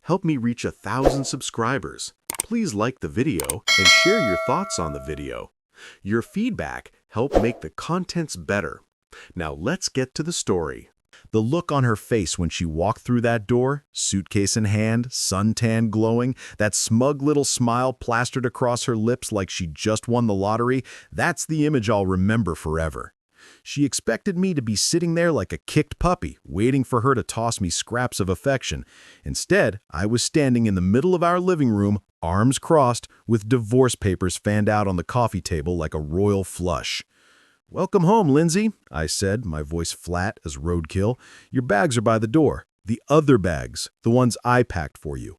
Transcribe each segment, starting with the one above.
help me reach 1,000 subscribers. Please like the video and share your thoughts on the video. Your feedback helps make the contents better. Now let's get to the story. The look on her face when she walked through that door, suitcase in hand, suntan glowing, that smug little smile plastered across her lips like she just won the lottery, that's the image I'll remember forever. She expected me to be sitting there like a kicked puppy, waiting for her to toss me scraps of affection. Instead, I was standing in the middle of our living room, arms crossed, with divorce papers fanned out on the coffee table like a royal flush. "Welcome home, Lindsay," I said, my voice flat as roadkill. "Your bags are by the door. The other bags, the ones I packed for you."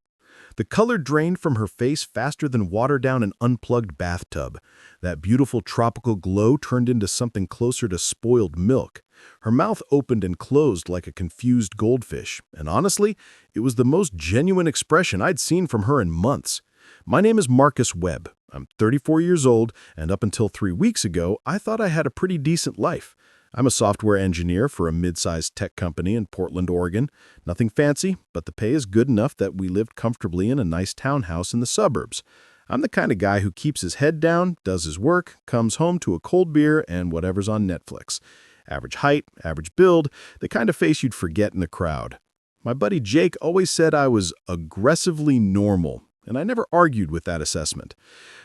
The color drained from her face faster than water down an unplugged bathtub. That beautiful tropical glow turned into something closer to spoiled milk. Her mouth opened and closed like a confused goldfish, and honestly, it was the most genuine expression I'd seen from her in months. My name is Marcus Webb. I'm 34 years old, and up until 3 weeks ago, I thought I had a pretty decent life. I'm a software engineer for a mid-sized tech company in Portland, Oregon. Nothing fancy, but the pay is good enough that we lived comfortably in a nice townhouse in the suburbs. I'm the kind of guy who keeps his head down, does his work, comes home to a cold beer and whatever's on Netflix. Average height, average build, the kind of face you'd forget in the crowd. My buddy Jake always said I was aggressively normal, and I never argued with that assessment.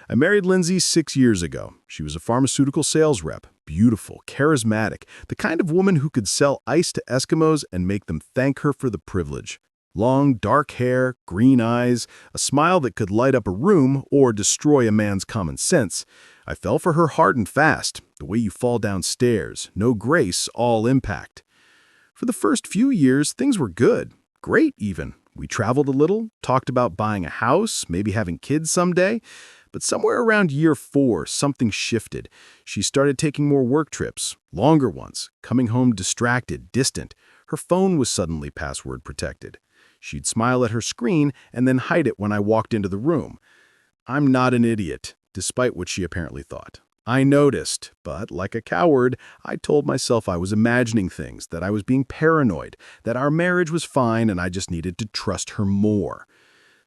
I married Lindsay 6 years ago. She was a pharmaceutical sales rep, beautiful, charismatic, the kind of woman who could sell ice to Eskimos and make them thank her for the privilege. Long, dark hair, green eyes, a smile that could light up a room or destroy a man's common sense. I fell for her hard and fast, the way you fall downstairs, no grace, all impact. For the first few years, things were good, great even. We traveled a little, talked about buying a house, maybe having kids someday. But somewhere around year 4, something shifted. She started taking more work trips, longer ones, coming home distracted, distant. Her phone was suddenly password protected. She'd smile at her screen and then hide it when I walked into the room. I'm not an idiot, despite what she apparently thought. I noticed, but like a coward, I told myself I was imagining things, that I was being paranoid, that our marriage was fine and I just needed to trust her more.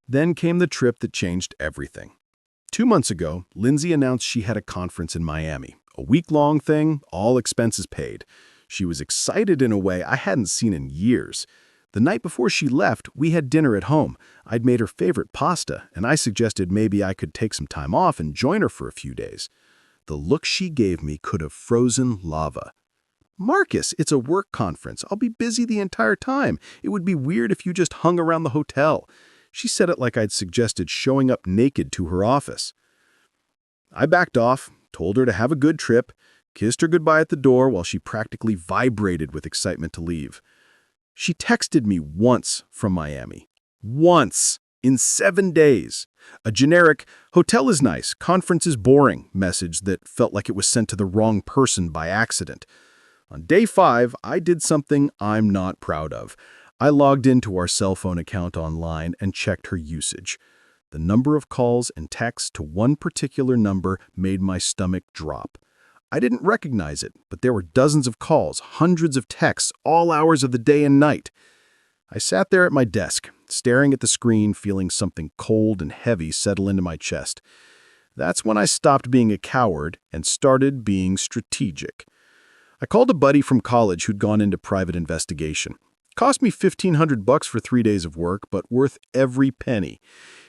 Then came the trip that changed everything. 2 months ago, Lindsay announced she had a conference in Miami, a week-long thing, all expenses paid. She was excited in a way I hadn't seen in years. The night before she left, we had dinner at home. I'd made her favorite pasta, and I suggested maybe I could take some time off and join her for a few days. The look she gave me could have frozen lava. "Marcus, it's a work conference. I'll be busy the entire time. It would be weird if you just hung around the hotel." She said it like I'd suggested showing up naked to her office. I backed off, told her to have a good trip, kissed her goodbye at the door while she practically vibrated with excitement to leave. She texted me once from Miami. Once! In 7 days. A generic, "hotel is nice, conference is boring" message that felt like it was sent to the wrong person by accident. On day 5, I did something I'm not proud of. I logged into our cell phone account online and checked her usage. The number of calls and texts to one particular number made my stomach drop. I didn't recognize it, but there were dozens of calls, hundreds of texts, all hours of the day and night. I sat there at my desk, staring at the screen, feeling something cold and heavy settle into my chest. That's when I stopped being a coward and started being strategic. I called a buddy from college who'd gone into private investigation. Cost me $1,500 for 3 days of work, but worth every penny.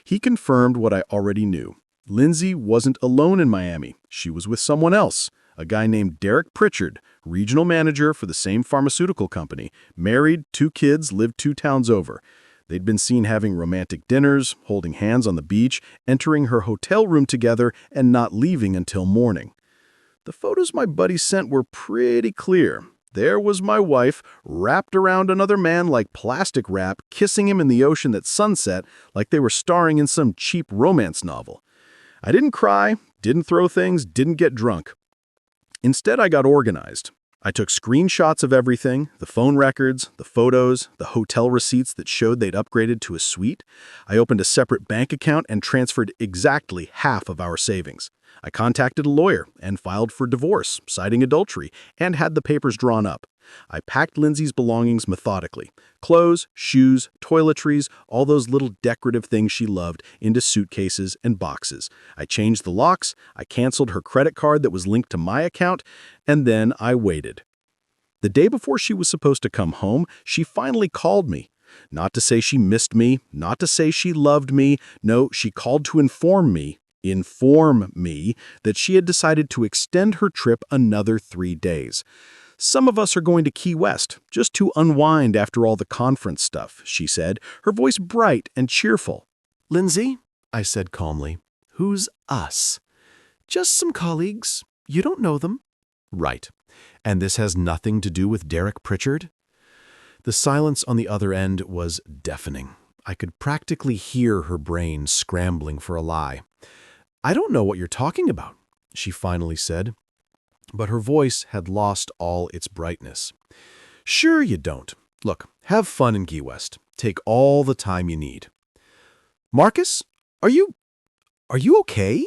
He confirmed what I already knew. Lindsay wasn't alone in Miami. She was with someone else, a guy named Derek Pritchard, regional manager for the same pharmaceutical company. Married, 2 kids, lived 2 towns over. They'd been seen having romantic dinners, holding hands on the beach, entering her hotel room together, and not leaving until morning. The photos my buddy sent were pretty clear. There was my wife, wrapped around another man like plastic wrap, kissing him in the ocean at sunset like they were starring in some cheap romance novel. I didn't cry, didn't throw things, didn't get drunk. Instead, I got organized. I took screenshots of everything, the phone records, the photos, the hotel receipts that showed they'd upgraded to a suite. I opened a separate bank account and transferred exactly half of our savings. I contacted a lawyer and filed for divorce, citing adultery, and had the papers drawn up. I packed Lindsay's belongings methodically. Clothes, shoes, toiletries, all those little decorative things she loved, into suitcases and boxes. I changed the locks, I canceled her credit card that was linked to my account, and then I waited. The day before she was supposed to come home, she finally called me. Not to say she missed me, not to say she loved me. No, she called to inform me that she had decided to extend her trip another 3 days. Some of us are going to Key West, just to unwind after all the conference stuff, she said, her voice bright and cheerful. Lindsay, I said calmly, who's us? Just some colleagues. You don't know them. Right. And this has nothing to do with Derek Pritchard? The silence on the other end was deafening. I could practically hear her brain scrambling for a lie. I don't know what you're talking about, she finally said, but her voice had lost all its brightness. Sure you don't. Look, have fun in Key West. Take all the time you need. Marcus, are you okay?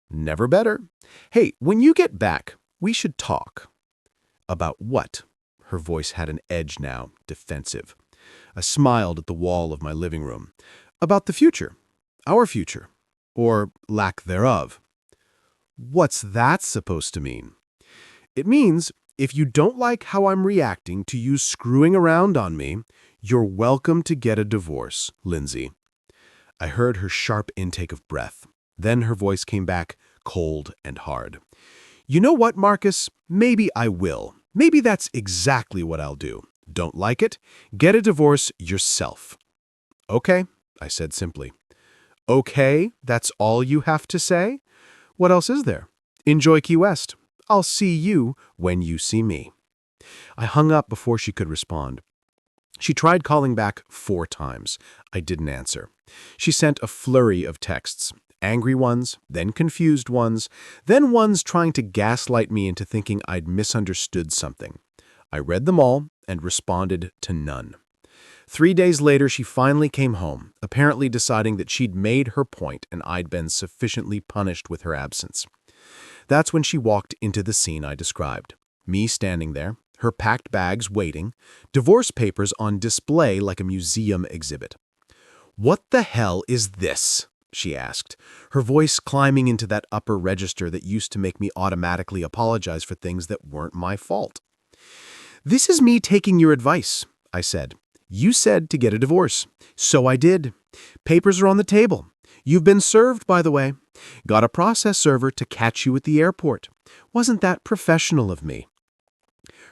Never better. Hey, when you get back, we should talk. About what? Her voice had an edge now, defensive. I smiled at the wall of my living room. About the future. Our future. Or lack thereof. What's that supposed to mean? It means if you don't like how I'm reacting to you screwing around on me, you're welcome to get a divorce, Lindsay. I heard her sharp intake of breath. Then her voice came back, cold and hard. You know what, Marcus? Maybe I will. Maybe that's exactly what I'll do. Don't like it? Get a divorce yourself. Okay, I said simply. Okay, that's all you have to say? What else is there? Enjoy Key West. I'll see you when you see me. I hung up before she could respond. She tried calling back 4 times. I didn't answer. She sent a flurry of texts. Angry ones, then confused ones, then ones trying to gaslight me into thinking I'd misunderstood something. I read them all and responded to none. 3 days later, she finally came home, apparently deciding that she'd made her point and I'd been sufficiently punished with her absence. That's when she walked into the scene I described. Me standing there, her packed bags waiting, divorce papers on display like a museum exhibit. "What the hell is this?" she asked, her voice climbing into that upper register that used to make me automatically apologize for things that weren't my fault. "This is me taking your advice," I said. "You said to get a divorce. So I did. Papers are on the table. You've been served, by the way. Got a process server to catch you at the airport. Wasn't that professional of me?"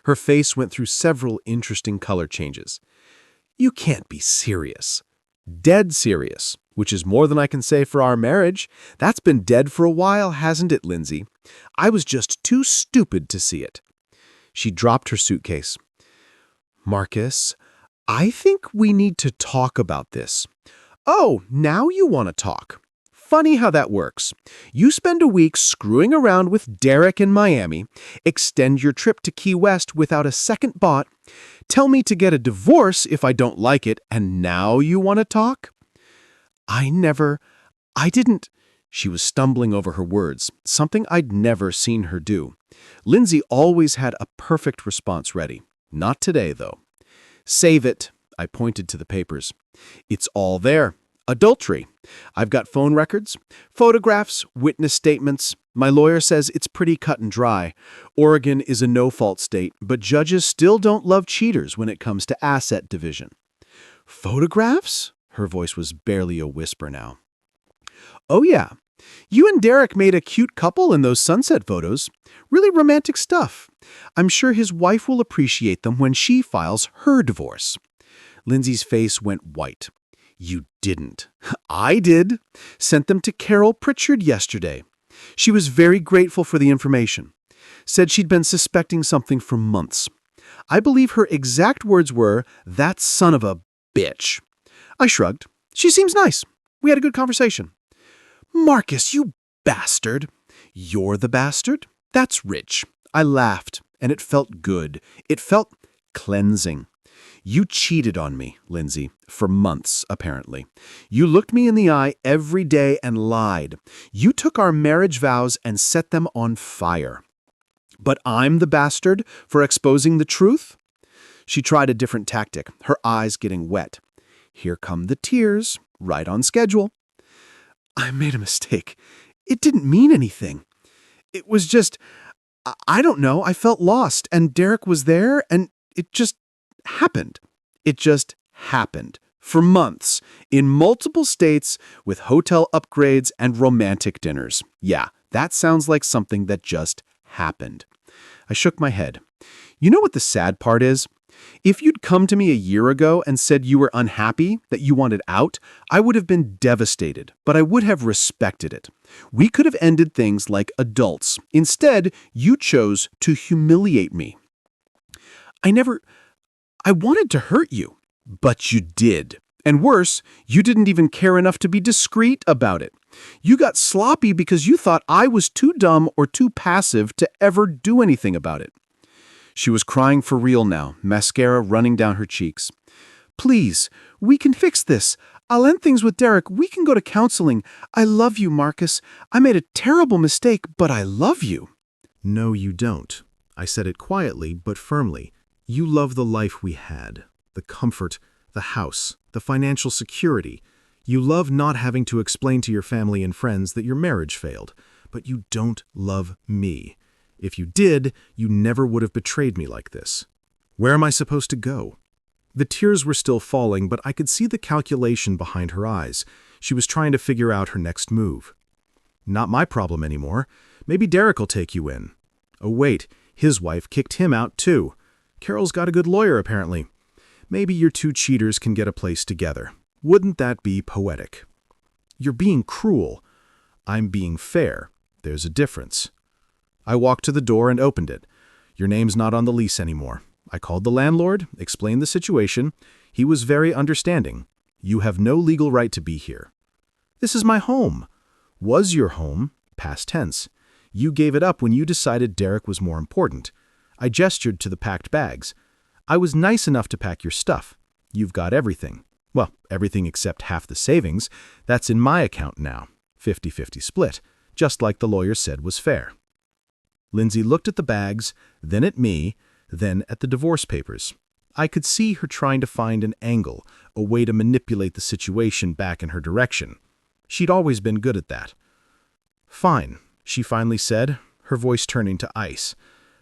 Her face went through several interesting color changes. "You can't be serious." "Dead serious, which is more than I can say for our marriage. That's been dead for a while, hasn't it, Lindsay? I was just too stupid to see it." She dropped her suitcase. "Marcus, I think we need to talk about this." "Oh, now you want to talk. Funny how that works. You spend a week screwing around with Derek in Miami, extend your trip to Key West without a second thought, tell me to get a divorce if I don't like it, and now you want to talk?" I didn't. She was stumbling over her words, something I'd never seen her do. Lindsay always had a perfect response ready. Not today, though. "Save it," I pointed to the papers. "It's all there. Adultery. I've got phone records, photographs, witness statements. My lawyer says it's pretty cut and dry. Oregon is a no-fault state, but judges still don't love cheaters when it comes to asset division." "Photographs?" Her voice was barely a whisper now. "Oh yeah. You and Derek made a cute couple in those sunset photos. Really romantic stuff. I'm sure his wife will appreciate them when she files her divorce." Lindsay's face went white. "You didn't." "I did. Sent them to Carol Pritchard yesterday. She was very grateful for the information. Said she'd been suspecting something for months. I believe her exact words were, 'That son of a bitch.'" I shrugged. "She seems nice. We had a good conversation." "Marcus, you bastard." "You're the bastard? That's rich." I laughed, and it felt good. It felt cleansing. You cheated on me, Lindsay, for months, apparently. You looked me in the eye every day and lied. You took our marriage vows and set them on fire. But I'm the bastard for exposing the truth? She tried a different tactic, her eyes getting wet. Here come the tears, right on schedule. I made a mistake. It didn't mean anything. It was just, I don't know, I felt lost, and Derek was there, and it just happened. It just happened. For months, in multiple states, with hotel upgrades and romantic dinners. Yeah, that sounds like something that just happened. I shook my head. You know what the sad part is? If you'd come to me a year ago and said you were unhappy, that you wanted out, I would have been devastated, but I would have respected it. We could have ended things like adults. Instead, you chose to humiliate me. I wanted to hurt you, but you did. And worse, you didn't even care enough to be discreet about it. You got sloppy because you thought I was too dumb or too passive to ever do anything about it. She was crying for real now, mascara running down her cheeks. Please, we can fix this. I'll end things with Derek. We can go to counseling. I love you, Marcus. I made a terrible mistake, but I love you. No, you don't. I said it quietly but firmly. You love the life we had, the comfort, the house, the financial security. You love not having to explain to your family and friends that your marriage failed, but you don't love me. If you did, you never would have betrayed me like this. Where am I supposed to go? The tears were still falling, but I could see the calculation behind her eyes. She was trying to figure out her next move. Not my problem anymore. Maybe Derek will take you in. Oh wait, his wife kicked him out too. Carol's got a good lawyer, apparently. Maybe your two cheaters can get a place together. Wouldn't that be poetic? You're being cruel. I'm being fair. There's a difference. I walked to the door and opened it. Your name's not on the lease anymore. I called the landlord, explained the situation. He was very understanding. You have no legal right to be here. This is my home. Was your home, past tense. You gave it up when you decided Derek was more important. I gestured to the packed bags. I was nice enough to pack your stuff. You've got everything. Well, everything except half the savings. That's in my account now. 50-50 split, just like the lawyer said was fair. Lindsay looked at the bags, then at me, then at the divorce papers. I could see her trying to find an angle, a way to manipulate the situation back in her direction. She'd always been good at that. Fine, she finally said, her voice turning to ice.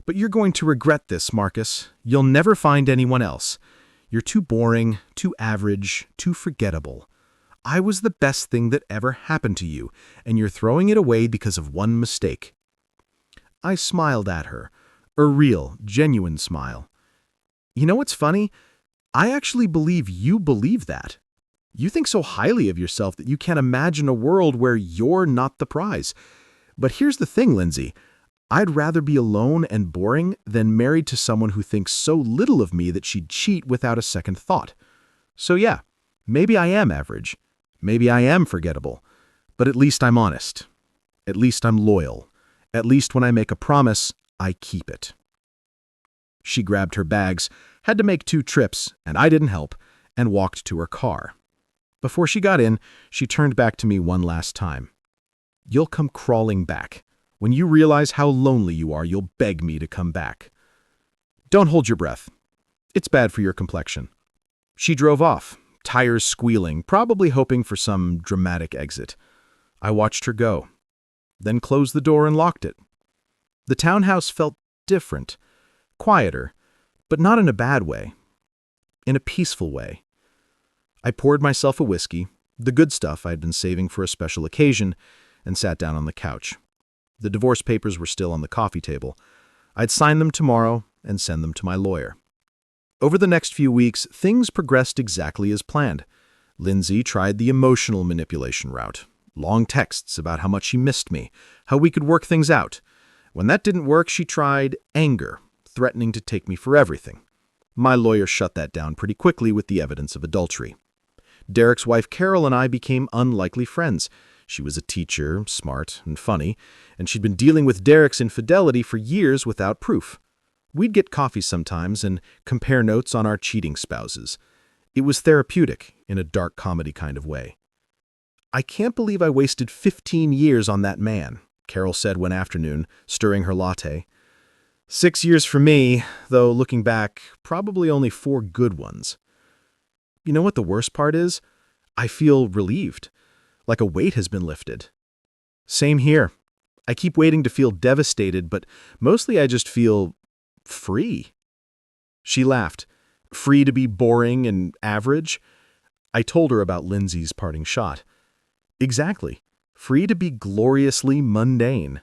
But you're going to regret this, Marcus. You'll never find anyone else. You're too boring, too average, too forgettable. I was the best thing that ever happened to you, and you're throwing it away because of one mistake. I smiled at her, a real, genuine smile. You know what's funny? I actually believe you believe that. You think so highly of yourself that you can't imagine a world where you're not the prize. But here's the thing, Lindsay. I'd rather be alone and boring than married to someone who thinks so little of me that she'd cheat without a second thought. So yeah, maybe I am average. Maybe I am forgettable. But at least I'm honest. At least I'm loyal. At least when I make a promise, I keep it. She grabbed her bags, had to make 2 trips, and I didn't help, and walked to her car. Before she got in, she turned back to me one last time. You'll come crawling back. When you realize how lonely you are, you'll beg me to come back. Don't hold your breath. It's bad for your complexion. She drove off, tires squealing, probably hoping for some dramatic exit. I watched her go, then closed the door and locked it. The townhouse felt different, quieter, but not in a bad way, in a peaceful way. I poured myself a whiskey, the good stuff I'd been saving for a special occasion, and sat down on the couch. The divorce papers were still on the coffee table. I'd sign them tomorrow and send them to my lawyer. Over the next few weeks, things progressed exactly as planned. Lindsay tried the emotional manipulation route. Long texts about how much she missed me, how we could work things out. When that didn't work, she tried anger, threatening to take me for everything. My lawyer shut that down pretty quickly with the evidence of adultery. Derek's wife Carol and I became unlikely friends. She was a teacher, smart and funny, and she'd been dealing with Derek's infidelity for years without proof. We'd get coffee sometimes and compare notes on our cheating spouses. It was therapeutic in a dark comedy kind of way. "I can't believe I wasted 15 years on that man," Carol said one afternoon, stirring her latte. 6 years for me, though looking back, probably only 4 good ones. You know what the worst part is? I feel relieved, like a weight has been lifted. Same here. I keep waiting to feel devastated, but mostly I just feel free. She laughed. Free to be boring and average? I told her about Lindsay's parting shot. Exactly. Free to be gloriously mundane.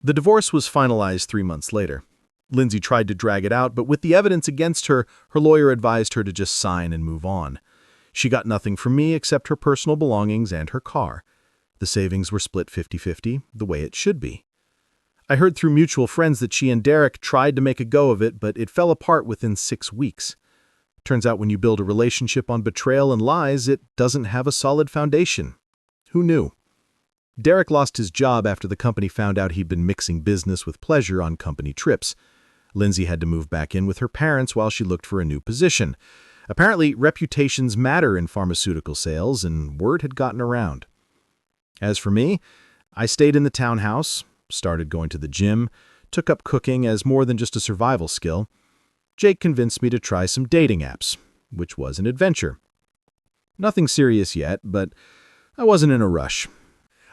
The divorce was finalized 3 months later. Lindsay tried to drag it out, but with the evidence against her, her lawyer advised her to just sign and move on. She got nothing from me except her personal belongings and her car. The savings were split 50-50, the way it should be. I heard through mutual friends that she and Derek tried to make a go of it, but it fell apart within 6 weeks. Turns out when you build a relationship on betrayal and lies, it doesn't have a solid foundation. Who knew? Derek lost his job after the company found out he'd been mixing business with pleasure on company trips. Lindsay had to move back in with her parents while she looked for a new position. Apparently, reputations matter in pharmaceutical sales, and word had gotten around. As for me, I stayed in the townhouse, started going to the gym, took up cooking as more than just a survival skill. Jake convinced me to try some dating apps, which was an adventure. Nothing serious yet, but I wasn't in a rush.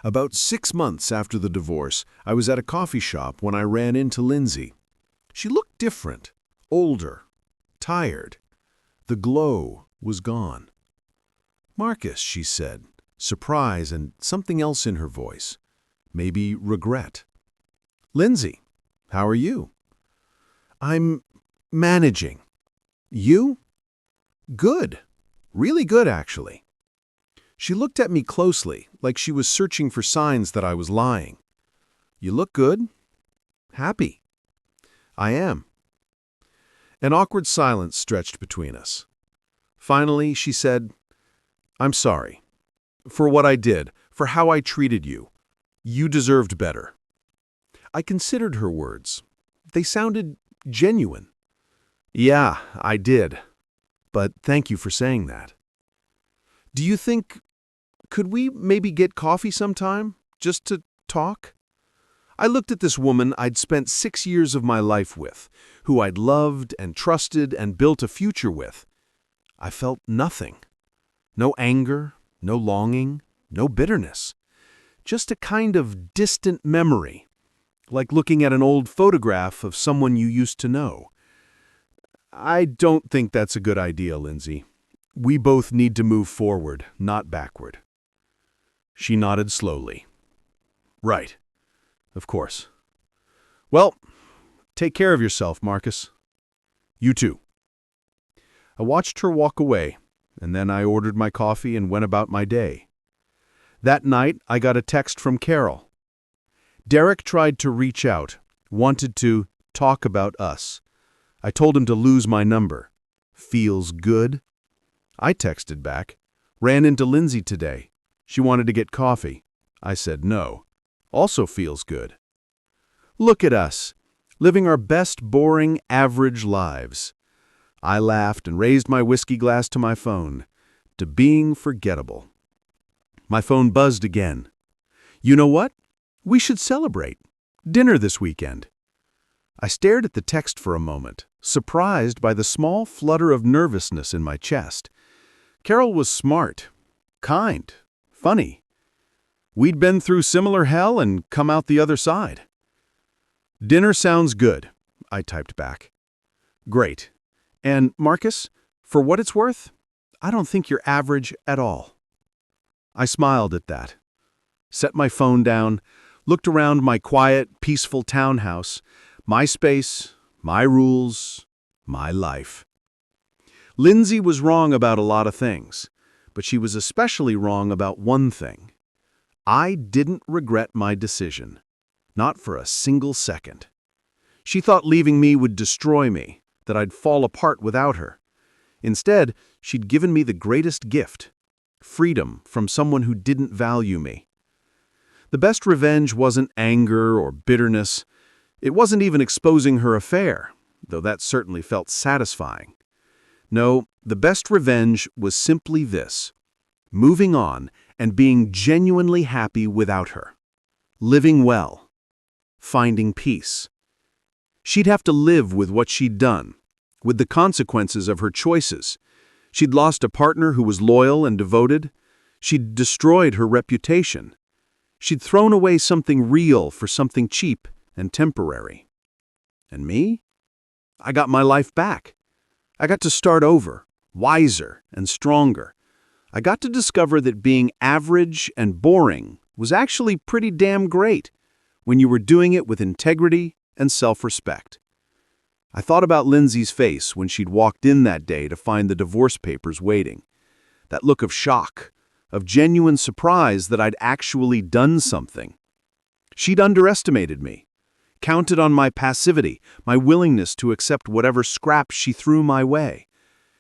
About 6 months after the divorce, I was at a coffee shop when I ran into Lindsay. She looked different, older, tired. The glow was gone. "Marcus," she said, surprise and something else in her voice. Maybe regret. "Lindsay, how are you?" "I'm managing." "You?" "Good. Really good, actually." She looked at me closely, like she was searching for signs that I was lying. "You look good. Happy." "I am." An awkward silence stretched between us. Finally, she said, "I'm sorry. For what I did, for how I treated you. You deserved better." I considered her words. They sounded genuine. "Yeah, I did. But thank you for saying that." "Do you think... could we maybe get coffee sometime? Just to talk?" I looked at this woman I'd spent 6 years of my life with, who I'd loved and trusted and built a future with. I felt nothing. No anger, no longing, no bitterness. Just a kind of distant memory, like looking at an old photograph of someone you used to know. "I don't think that's a good idea, Lindsay. We both need to move forward, not backward." She nodded slowly. "Right. Of course. Well, take care of yourself, Marcus. You too." I watched her walk away, and then I ordered my coffee and went about my day. That night, I got a text from Carol. Derek tried to reach out, wanted to talk about us. I told him to lose my number. Feels good? I texted back. Ran into Lindsay today. She wanted to get coffee. I said no. Also feels good. Look at us, living our best boring, average lives. I laughed and raised my whiskey glass to my phone, to being forgettable. My phone buzzed again. "You know what? We should celebrate. Dinner this weekend." I stared at the text for a moment, surprised by the small flutter of nervousness in my chest. Carol was smart, kind, funny. We'd been through similar hell and come out the other side. "Dinner sounds good," I typed back. "Great. And, Marcus, for what it's worth, I don't think you're average at all." I smiled at that, set my phone down, looked around my quiet, peaceful townhouse, my space, my rules, my life. Lindsay was wrong about a lot of things, but she was especially wrong about one thing. I didn't regret my decision, not for a single second. She thought leaving me would destroy me, that I'd fall apart without her. Instead, she'd given me the greatest gift, freedom from someone who didn't value me. The best revenge wasn't anger or bitterness. It wasn't even exposing her affair. though that certainly felt satisfying. No, the best revenge was simply this: moving on and being genuinely happy without her. Living well. Finding peace. She'd have to live with what she'd done, with the consequences of her choices. She'd lost a partner who was loyal and devoted. She'd destroyed her reputation. She'd thrown away something real for something cheap and temporary. And me? I got my life back. I got to start over, wiser and stronger. I got to discover that being average and boring was actually pretty damn great when you were doing it with integrity and self-respect. I thought about Lindsay's face when she'd walked in that day to find the divorce papers waiting. That look of shock, of genuine surprise that I'd actually done something. She'd underestimated me, counted on my passivity, my willingness to accept whatever scraps she threw my way.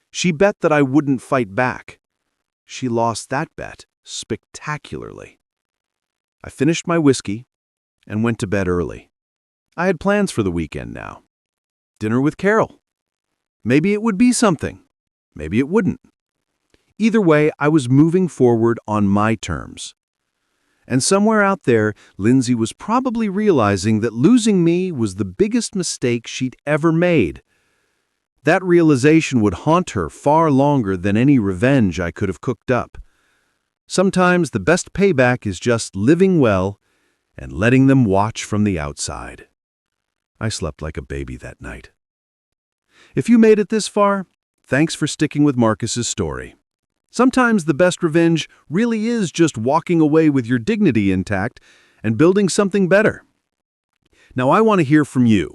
She bet that I wouldn't fight back. She lost that bet spectacularly. I finished my whiskey and went to bed early. I had plans for the weekend now. Dinner with Carol. Maybe it would be something. Maybe it wouldn't. Either way, I was moving forward on my terms. And somewhere out there, Lindsay was probably realizing that losing me was the biggest mistake she'd ever made. That realization would haunt her far longer than any revenge I could have cooked up. Sometimes the best payback is just living well and letting them watch from the outside. I slept like a baby that night. If you made it this far, thanks for sticking with Marcus's story. Sometimes the best revenge really is just walking away with your dignity intact and building something better. Now I want to hear from you.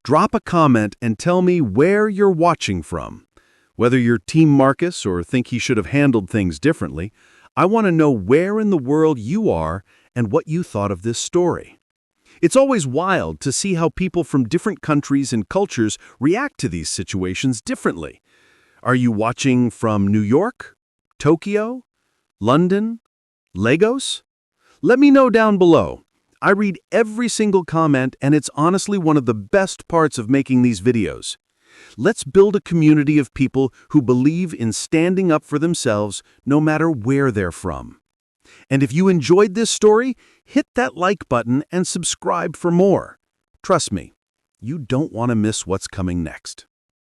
Drop a comment and tell me where you're watching from. Whether you're Team Marcus or think he should have handled things differently, I want to know where in the world you are and what you thought of this story. It's always wild to see how people from different countries and cultures react to these situations differently. Are you watching from New York, Tokyo, London, Lagos? Let me know down below. I read every single comment, and it's honestly one of the best parts of making these videos. Let's build a community of people who believe in standing up for themselves no matter where they're from. And if you enjoyed this story, hit that like button and subscribe for more. Trust me, you don't want to miss what's coming next.